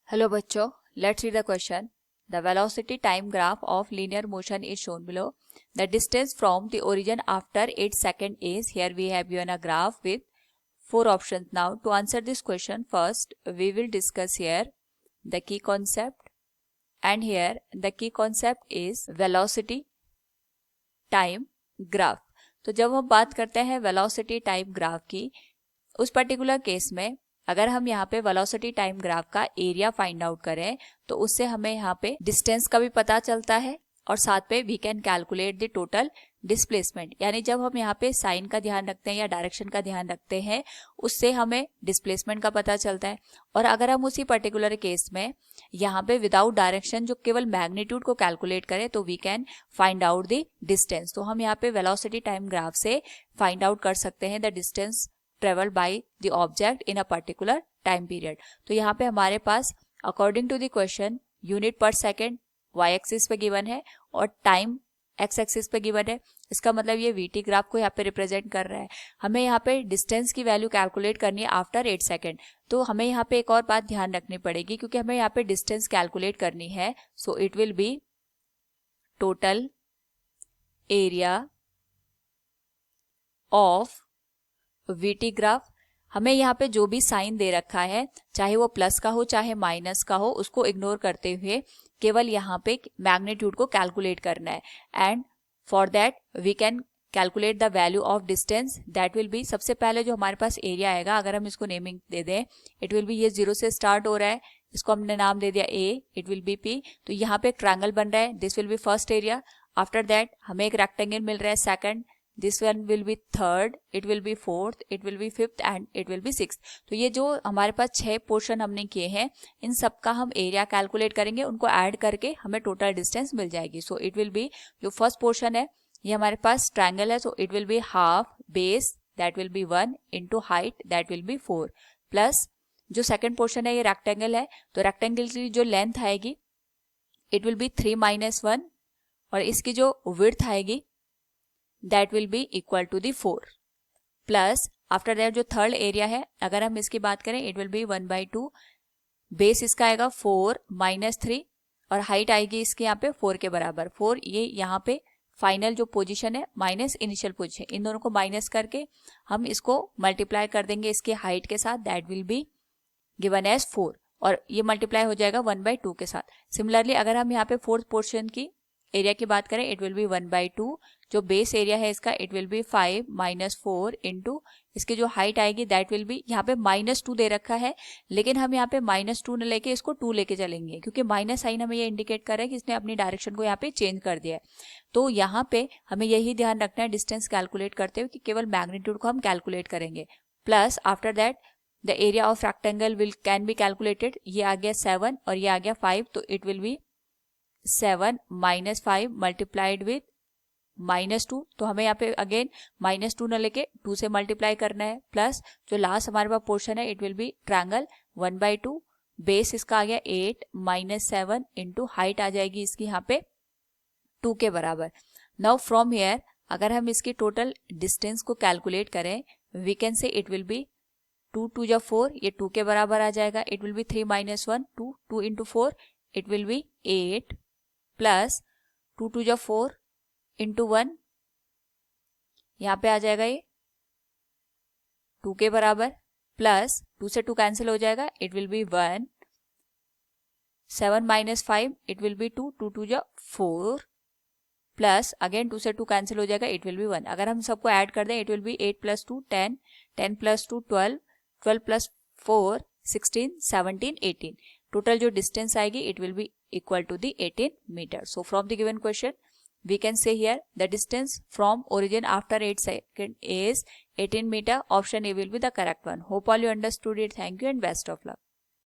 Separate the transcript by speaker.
Speaker 1: Hello बच्चों, let's read the question. The velocity time graph of linear motion is shown below. The distance from the origin after 8 seconds is, here we have given a graph with 4 options. Now to answer this question, first we will discuss here the key concept, and here the key concept is velocity time graph. तो जब हम बात करते हैं velocity time graph की, उस particular case में अगर हम यहाँ पे वेलोसिटी टाइम ग्राफ का एरिया फाइंड आउट करें तो उससे हमें यहाँ पे डिस्टेंस का भी पता चलता है और साथ पे we can calculate the total displacement. यानी जब हम यहाँ पे साइन का ध्यान रखते हैं या डायरेक्शन का ध्यान रखते हैं उससे हमें डिस्प्लेसमेंट का पता चलता है। और अगर हम उसी पर्टिकुलर केस में यहाँ पे विदाउट डायरेक्शन जो केवल मैग्नीट्यूड को कैलकुलेट करें तो we can find out the distance. तो हम यहाँ पे वेलोसिटी टाइम ग्राफ से फाइंड आउट कर सकते हैं the distance traveled by the object in a particular time period। तो यहाँ पे हमारे पास according to the question unit पर सेकेंड y एक्सिस पे गिवन है और टाइम x एक्सिस पे गिवन है। इसका मतलब ये vt ग्राफ को यहाँ पे रिप्रेजेंट कर रहा है। हमें यहाँ पे डिस्टेंस की वैल्यू कैलकुलेट करनी है आफ्टर 8 सेकेंड। तो हमें यहाँ पे एक और बात ध्यान रखनी पड़ेगी क्योंकि हमें यहाँ पे डिस्टेंस कैलकुलेट करनी है। So it will B total area of VT graph. हमें यहाँ पे जो भी साइन दे रखा है चाहे वो प्लस का हो चाहे माइनस का हो उसको इग्नोर करते हुए केवल यहाँ पे मैग्नीट्यूड को कैलकुलेट करना है। And for that we can calculate the value of distance that will be, सबसे पहले जो हमारे पास एरिया आएगा अगर हम इसको नेमिंग दे दें इट विल बी, ये 0 से स्टार्ट हो रहा है, इसको हमने नाम दे दिया ए, इट विल बी पी। तो यहाँ पे एक ट्रायंगल बन रहा है, this will be first area. After that हमें एक रेक्टेंगल मिल रहा है second, this one will be third, it will B fourth, it will B fifth and it will B sixth. तो ये जो हमारे पास 6 पोर्शन हमने किए हैं इन सब का हम एरिया कैलकुलेट करेंगे, उनको ऐड करके हमें टोटल डिस्टेंस मिल जाएगी। सो इट विल बी, जो फर्स्ट पोर्शन है ये हमारे पास ट्रायंगल है, so it will be half base that will B 1 into height that will B 4 plus जो सेकेंड पोर्शन है ये रेक्टेंगल है तो रेक्टेंगल की जो लेंथ आएगी इट विल बी 3 - 1 और इसकी जो विड्थ आएगी that will be equal to the 4 plus after that जो थर्ड एरिया है अगर हम इसकी बात करें it will be 1/2, बेस इसका आएगा 4 - 3 और हाइट आएगी इसके यहाँ पे 4 के बराबर 4। ये यहाँ पे फाइनल जो पोजीशन है माइनस इनिशियल पोजीशन, इन दोनों को माइनस करके हम इसको मल्टीप्लाई कर देंगे इसके हाइट के साथ, that will be given as 4 और ये मल्टीप्लाई हो जाएगा 1/2 के साथ। सिमिलरली अगर हम यहाँ पे फोर्थ पोर्शन की एरिया की बात करें इट विल बी 1/2, जो बेस एरिया है इसका इट विल बी 5 - 4 इंटू इसकी जो हाइट आएगी दैट विल बी, यहाँ पे -2 दे रखा है लेकिन हम यहाँ पे -2 न लेके इसको 2 लेके चलेंगे क्योंकि माइनस साइन हमें ये इंडिकेट कर रहा है कि इसने अपनी डायरेक्शन को यहाँ पे चेंज कर दिया है। तो यहाँ पे हमें यही ध्यान रखना है डिस्टेंस कैलकुलेट करते हुए कि केवल मैग्नीट्यूड को हम कैलकुलेट करेंगे। Plus after that the area of rectangle will can be calculated, ये आ गया 7 और ये आ गया 5 तो it will B 7 - 5 multiplied with -2, तो हमें यहाँ पे अगेन -2 न लेके 2 से मल्टीप्लाई करना है। प्लस जो लास्ट हमारे पास पोर्शन है it will B triangle 1/2, base इसका आ गया 8 - 7 इंटू हाइट आ जाएगी इसकी यहाँ पे 2 के बराबर। नाउ फ्रॉम हियर अगर हम इसकी टोटल डिस्टेंस को कैलकुलेट करें we can say it will be 2 × 2 = 4, ये 2 के बराबर आ जाएगा। It will B 3 - 1 2, 2 into 4 it will B 8 plus 2 × 2 = 4 into 1, यहाँ पे आ जाएगा ये 2 के बराबर प्लस 2 से 2 कैंसिल हो जाएगा it will B 1, 7 - 5 it will be 2, 2 × 2 = 4 plus again 2 से 2 कैंसिल हो जाएगा इट विल बी 1। अगर हम सबको ऐड कर दें इट विल बी 8 + 2 10, 10 + 2 12, 12 + 4 16, 17 18। टोटल जो डिस्टेंस आएगी it will be equal to the 18 meter. So from the given question we can say here the distance from origin after 8 seconds is 18 meter. Option A will be the correct one. Hope all you understood it. Thank you and best of luck.